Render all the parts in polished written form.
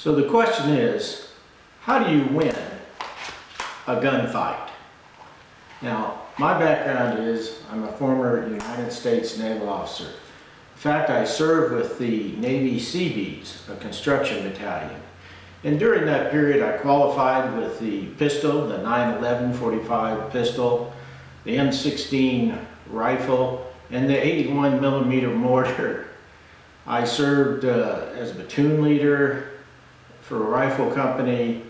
So the question is, how do you win a gunfight? Now, my background is I'm a former United States naval officer. In fact, I served with the Navy Seabees, a construction battalion. And during that period, I qualified with the pistol, the 911 45 pistol, the M16 rifle, and the 81 millimeter mortar. I served as a platoon leader for a rifle company,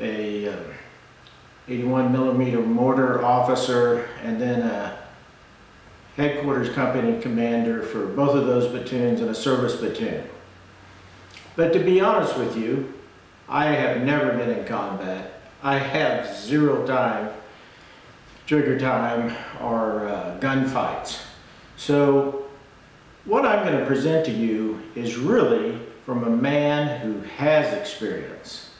a 81 millimeter mortar officer, and then a headquarters company commander for both of those platoons and a service platoon. But to be honest with you, I have never been in combat. I have zero time, trigger time, or gunfights. So what I'm going to present to you is really from a man who has experience.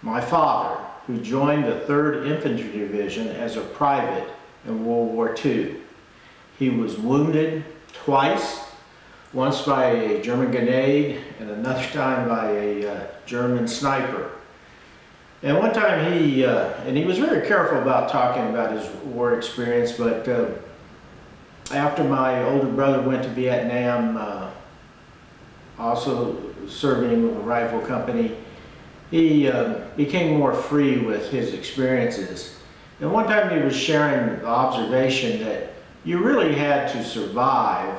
My father, who joined the 3rd Infantry Division as a private in World War II. He was wounded twice, once by a German grenade and another time by a German sniper. And one time he was very careful about talking about his war experience, but after my older brother went to Vietnam, also serving with a rifle company, he became more free with his experiences. And one time he was sharing the observation that you really had to survive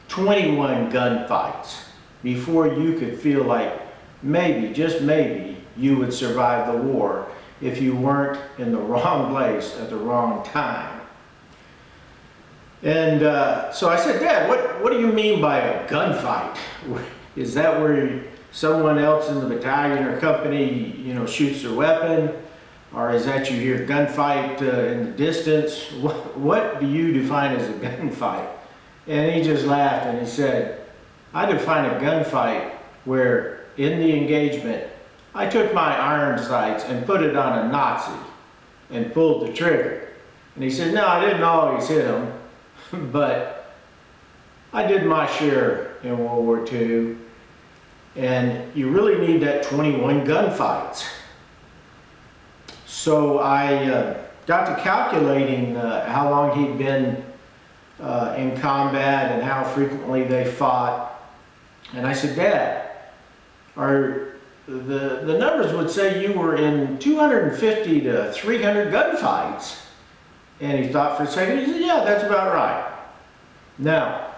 21 gunfights before you could feel like maybe, just maybe, you would survive the war if you weren't in the wrong place at the wrong time. And so I said, Dad, what do you mean by a gunfight? Is that where someone else in the battalion or company, shoots their weapon? Or is that you hear gunfight in the distance? What do you define as a gunfight? And he just laughed and he said, I define a gunfight where in the engagement, I took my iron sights and put it on a Nazi and pulled the trigger. And he said, no, I didn't always hit him, but I did my share in World War II. And you really need that 21 gunfights. So I got to calculating how long he'd been in combat and how frequently they fought. And I said, Dad, the numbers would say you were in 250 to 300 gunfights. And he thought for a second, he said, yeah, that's about right. Now,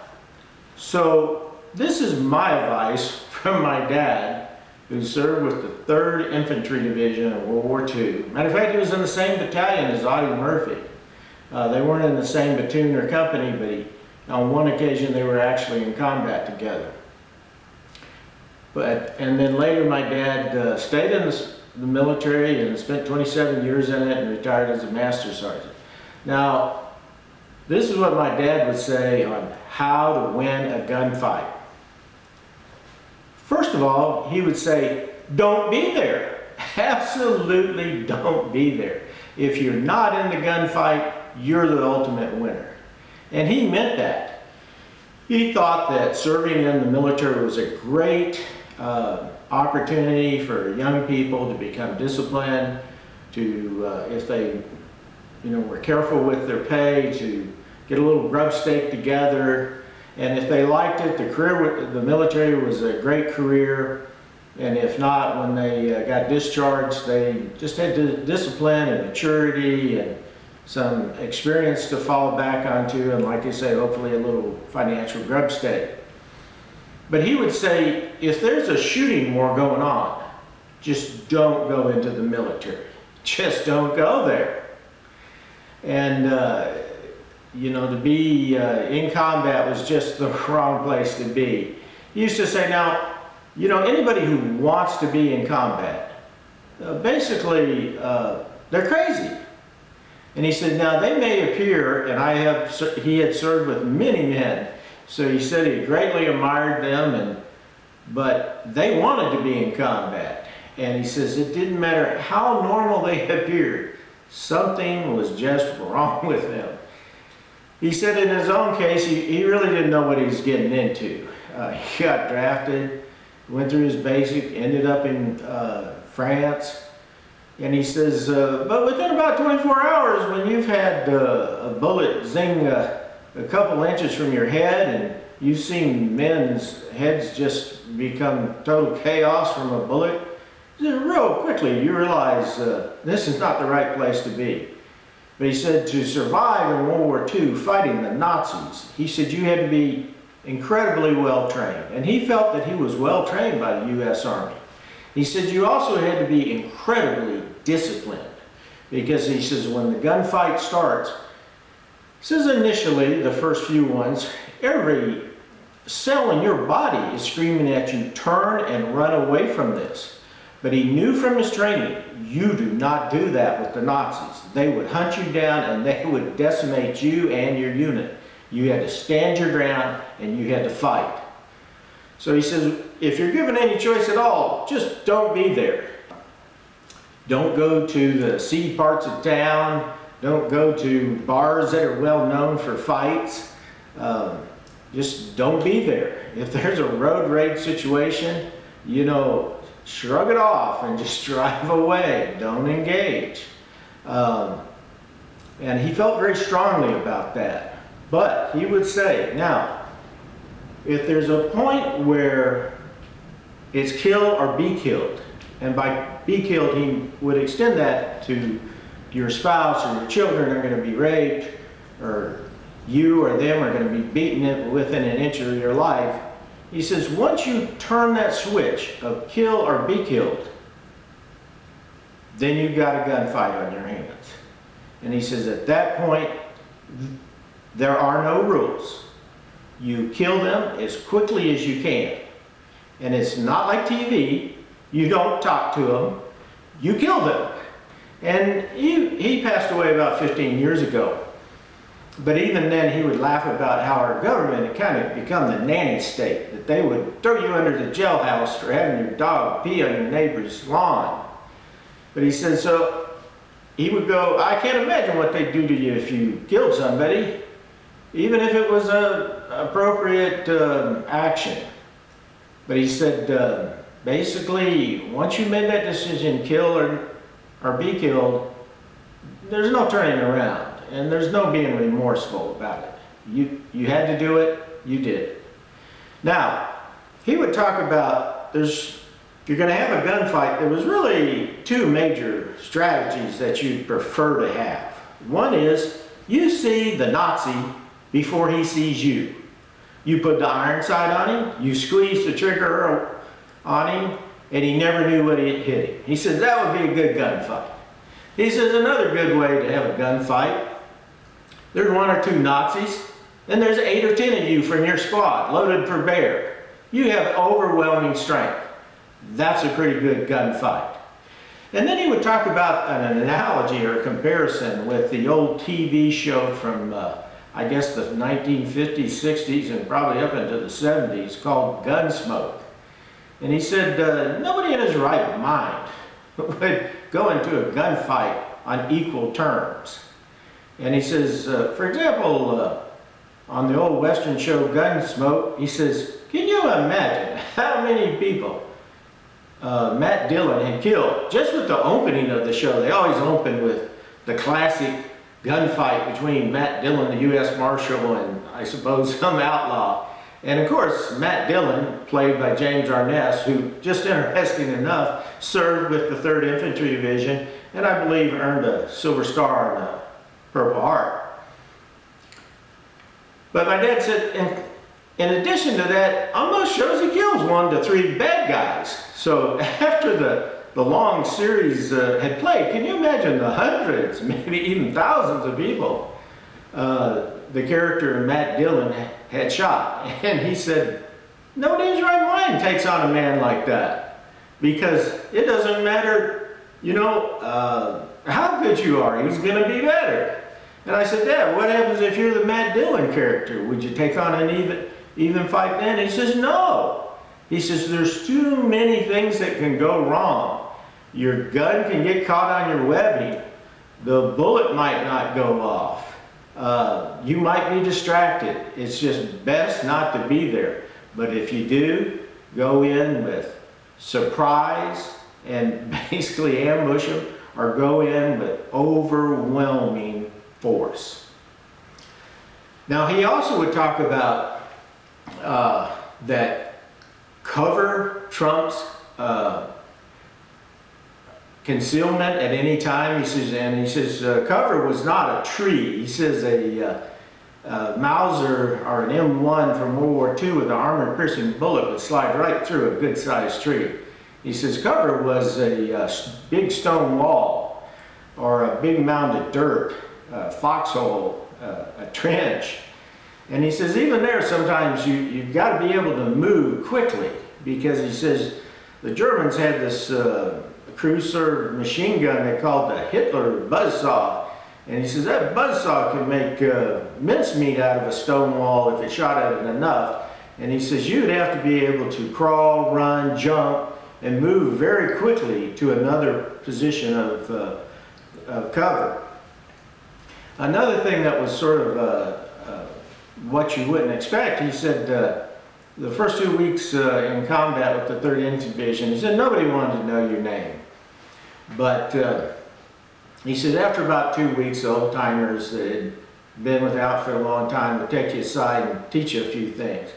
so this is my advice from my dad, who served with the 3rd Infantry Division in World War II. Matter of fact, he was in the same battalion as Audie Murphy. They weren't in the same platoon or company, but on one occasion they were actually in combat together. And then later my dad stayed in the military and spent 27 years in it and retired as a master sergeant. Now, this is what my dad would say on how to win a gunfight. First of all, he would say, don't be there. Absolutely don't be there. If you're not in the gunfight, you're the ultimate winner. And he meant that. He thought that serving in the military was a great opportunity for young people to become disciplined, to, if they were careful with their pay, to get a little grub stake together. And if they liked it, the military was a great career. And if not, when they got discharged, they just had discipline and maturity and some experience to fall back onto, and like I say, hopefully a little financial grub stake. But he would say, if there's a shooting war going on, just don't go into the military. Just don't go there. And to be in combat was just the wrong place to be. He used to say, now, anybody who wants to be in combat, basically, they're crazy. And he said, now they may appear, and he had served with many men, so he said he greatly admired them, but they wanted to be in combat. And he says it didn't matter how normal they appeared, something was just wrong with them. He said in his own case, he really didn't know what he was getting into. He got drafted, went through his basic, ended up in France. And he says, but within about 24 hours, when you've had a bullet zing a couple inches from your head, and you've seen men's heads just become total chaos from a bullet, real quickly you realize this is not the right place to be. But he said to survive in World War II fighting the Nazis, he said you had to be incredibly well trained. And he felt that he was well trained by the U.S. Army. He said you also had to be incredibly disciplined, because he says when the gunfight starts, he says initially, the first few ones, every cell in your body is screaming at you, turn and run away from this. But he knew from his training, you do not do that with the Nazis. They would hunt you down and they would decimate you and your unit. You had to stand your ground and you had to fight. So he says, if you're given any choice at all, just don't be there. Don't go to the seedy parts of town. Don't go to bars that are well known for fights. Just don't be there. If there's a road rage situation, you know, shrug it off and just drive away. Don't engage. And he felt very strongly about that. But he would say, now, if there's a point where it's kill or be killed, and by be killed he would extend that to your spouse or your children are going to be raped, or you or them are going to be beaten within an inch of your life. He says once you turn that switch of kill or be killed, then you've got a gunfight on your hands. And he says at that point there are no rules. You kill them as quickly as you can. And it's not like TV. You don't talk to them. You kill them. And he passed away about 15 years ago. But even then he would laugh about how our government had kind of become the nanny state, that they would throw you under the jailhouse for having your dog pee on your neighbor's lawn. But he said, so he would go, I can't imagine what they'd do to you if you killed somebody, even if it was an appropriate action. But he said, basically, once you made that decision, kill or be killed, there's no turning around. And there's no being remorseful about it. You had to do it, you did it. Now, he would talk about, if you're going to have a gunfight, there was really two major strategies that you'd prefer to have. One is, you see the Nazi before he sees you. You put the iron sight on him, you squeeze the trigger on him, and he never knew what hit him. He says that would be a good gunfight. He says another good way to have a gunfight, there's one or two Nazis, and there's 8 or 10 of you from your squad, loaded for bear. You have overwhelming strength. That's a pretty good gunfight. And then he would talk about an analogy or a comparison with the old TV show from, I guess, the 1950s, 60s, and probably up into the 70s, called Gunsmoke. And he said, nobody in his right mind would go into a gunfight on equal terms. And he says, for example, on the old Western show Gunsmoke, he says, can you imagine how many people Matt Dillon had killed just with the opening of the show? They always open with the classic gunfight between Matt Dillon, the U.S. Marshal, and I suppose some outlaw. And of course, Matt Dillon, played by James Arness, who, just interesting enough, served with the 3rd Infantry Division, and I believe earned a Silver Star and a Purple Heart. But my dad said, in addition to that, on most shows he kills 1 to 3 bad guys. So after the long series had played, can you imagine the hundreds, maybe even thousands of people the character Matt Dillon had shot? And he said, nobody in his right mind takes on a man like that, because it doesn't matter, you know, how good you are, he's going to be better. And I said, Dad, what happens if you're the Matt Dillon character? Would you take on an even fight then? He says, no. He says, there's too many things that can go wrong. Your gun can get caught on your webbing. The bullet might not go off. You might be distracted. It's just best not to be there. But if you do, go in with surprise and basically ambush them, or go in with overwhelming force. Now, he also would talk about that cover trumps concealment at any time. He says, cover was not a tree. He says a Mauser or an M1 from World War II with an armor-piercing bullet would slide right through a good-sized tree. He says cover was a big stone wall, or a big mound of dirt, a foxhole, a trench. And he says even there sometimes you've got to be able to move quickly, because he says the Germans had this cruiser machine gun they called the Hitler buzzsaw. And he says that buzzsaw could make mincemeat out of a stone wall if it shot at it enough. And he says you'd have to be able to crawl, run, jump, and move very quickly to another position of cover. Another thing that was sort of what you wouldn't expect, he said the first 2 weeks in combat with the 3rd Infantry Division, he said nobody wanted to know your name. But he said after about 2 weeks, the old timers that had been with the outfit a long time would take you aside and teach you a few things.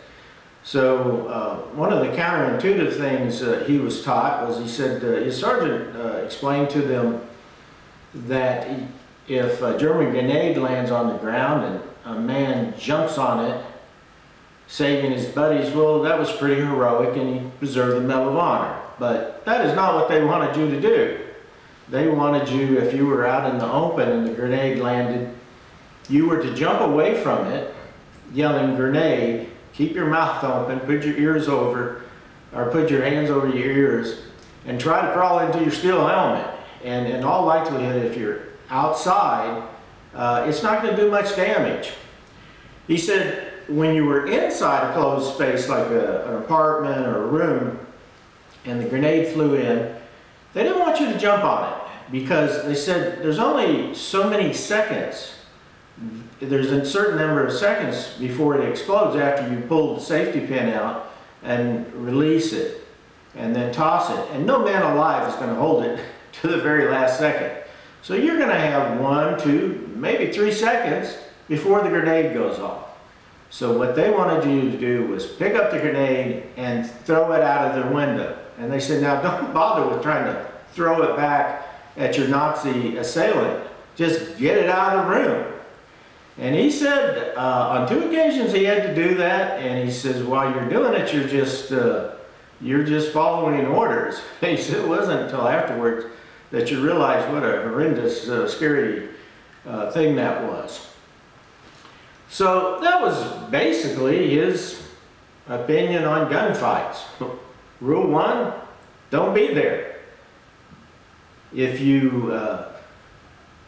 So one of the counterintuitive things he was taught was, he said his sergeant explained to them that if a German grenade lands on the ground and a man jumps on it, saving his buddies, well, that was pretty heroic and he deserved the Medal of Honor. But that is not what they wanted you to do. They wanted you, if you were out in the open and the grenade landed, you were to jump away from it, yelling grenade, keep your mouth open, put your ears over, or put your hands over your ears, and try to crawl into your steel helmet. And in all likelihood, if you're outside, it's not going to do much damage. He said when you were inside a closed space like an apartment or a room, and the grenade flew in, they didn't want you to jump on it, because they said there's only so many seconds. There's a certain number of seconds before it explodes after you pull the safety pin out and release it and then toss it. And no man alive is going to hold it to the very last second. So you're going to have 1, 2, maybe 3 seconds before the grenade goes off. So what they wanted you to do was pick up the grenade and throw it out of the window. And they said, now don't bother with trying to throw it back at your Nazi assailant. Just get it out of the room. And he said on 2 occasions he had to do that, and he says while you're doing it you're just following orders. He said it wasn't until afterwards that you realize what a horrendous, scary thing that was. So that was basically his opinion on gunfights. Rule 1, don't be there. If you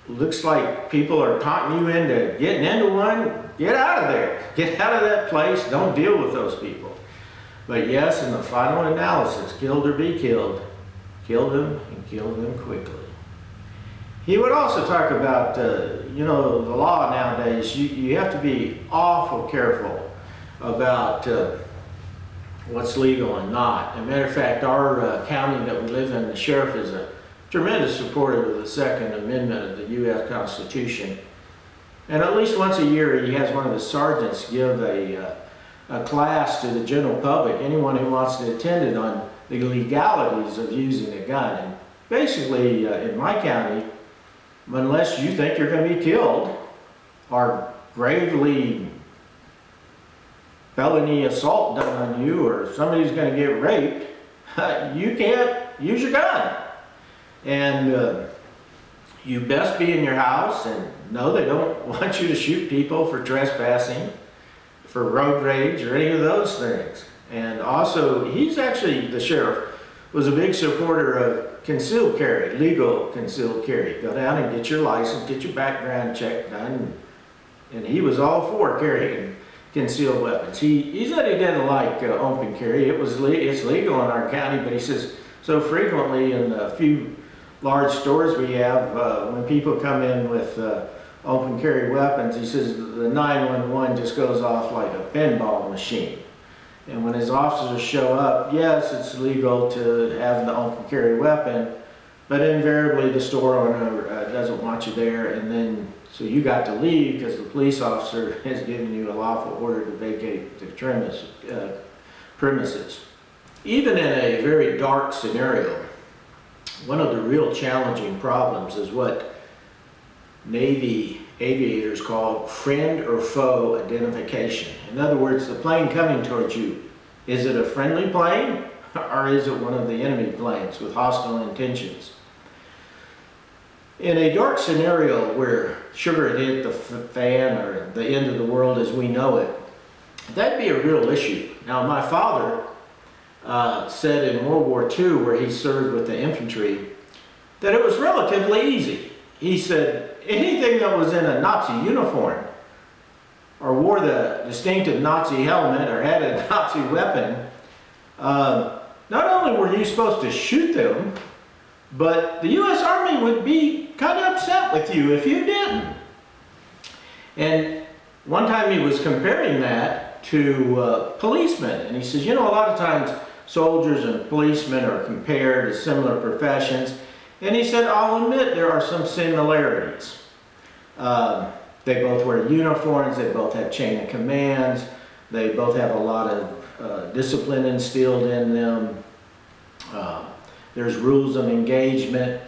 looks like people are talking you into getting into one, get out of there. Get out of that place. Don't deal with those people. But yes, in the final analysis, killed or be killed, kill them and kill them quickly. He would also talk about, you know, the law nowadays. You have to be awful careful about what's legal and not. As a matter of fact, our county that we live in, the sheriff is a tremendous supporter of the Second Amendment of the U.S. Constitution. And at least once a year, he has one of the sergeants give a class to the general public, anyone who wants to attend it, on the legalities of using a gun. And basically, in my county, unless you think you're going to be killed or gravely felony assault done on you, or somebody's going to get raped, you can't use your gun. And you best be in your house, and no, they don't want you to shoot people for trespassing, for road rage, or any of those things. And also, he's actually, the sheriff, was a big supporter of concealed carry, legal concealed carry. Go down and get your license, get your background check done. And he was all for carrying concealed weapons. He said he didn't like open carry. It's legal in our county, but he says so frequently in the few large stores we have, when people come in with open carry weapons, he says the 911 just goes off like a pinball machine. And when his officers show up, yes, it's legal to have the open carry weapon, but invariably the store owner doesn't want you there, and then so you got to leave because the police officer has given you a lawful order to vacate the premises. Even in a very dark scenario, one of the real challenging problems is what Navy aviators call friend or foe identification. In other words, the plane coming towards you, is it a friendly plane or is it one of the enemy planes with hostile intentions? In a dark scenario where sugar had hit the fan or the end of the world as we know it, that'd be a real issue. Now, my father said in World War II, where he served with the infantry, that it was relatively easy. He said anything that was in a Nazi uniform or wore the distinctive Nazi helmet or had a Nazi weapon, not only were you supposed to shoot them, but the U.S. Army would be kind of upset with you if you didn't. And one time he was comparing that to policemen, and he says, you know, a lot of times soldiers and policemen are compared as similar professions, and he said, I'll admit there are some similarities. They both wear uniforms, they both have chain of commands, they both have a lot of discipline instilled in them. There's rules of engagement.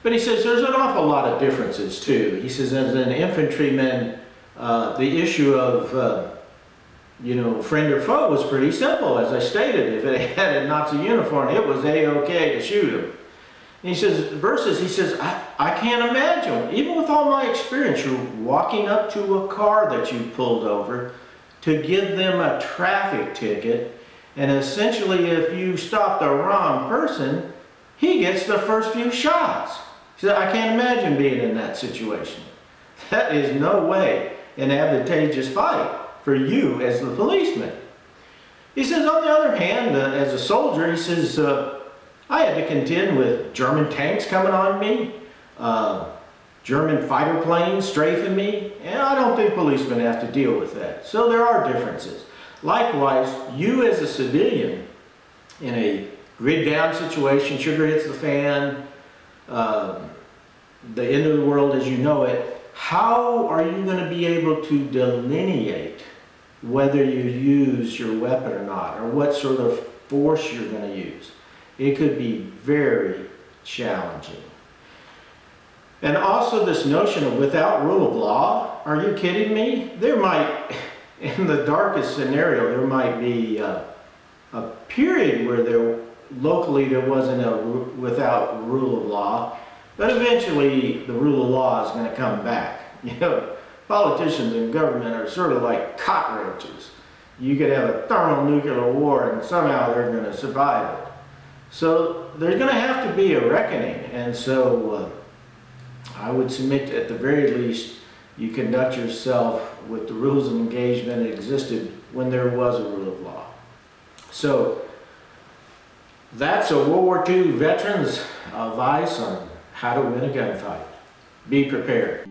But he says there's an awful lot of differences too. He says as an infantryman, the issue of friend or foe was pretty simple. As I stated, if it had a Nazi uniform, it was A-OK to shoot him. And he says, I can't imagine, even with all my experience, you're walking up to a car that you pulled over to give them a traffic ticket, and essentially if you stop the wrong person, he gets the first few shots. He said, I can't imagine being in that situation. That is no way an advantageous fight for you as the policeman. He says, on the other hand, as a soldier, he says, I had to contend with German tanks coming on me, German fighter planes strafing me, and I don't think policemen have to deal with that. So there are differences. Likewise, you as a civilian in a grid down situation, sugar hits the fan, the end of the world as you know it, how are you going to be able to delineate whether you use your weapon or not, or what sort of force you're going to use? It could be very challenging. And also this notion of without rule of law, are you kidding me? There might, in the darkest scenario, there might be a period where locally there wasn't without rule of law, but eventually the rule of law is going to come back. You know, politicians and government are sort of like cockroaches. You could have a thermonuclear war and somehow they're going to survive it. So there's going to have to be a reckoning, and so I would submit at the very least you conduct yourself with the rules of engagement that existed when there was a rule of law. So that's a World War II veteran's advice on how to win a gunfight. Be prepared.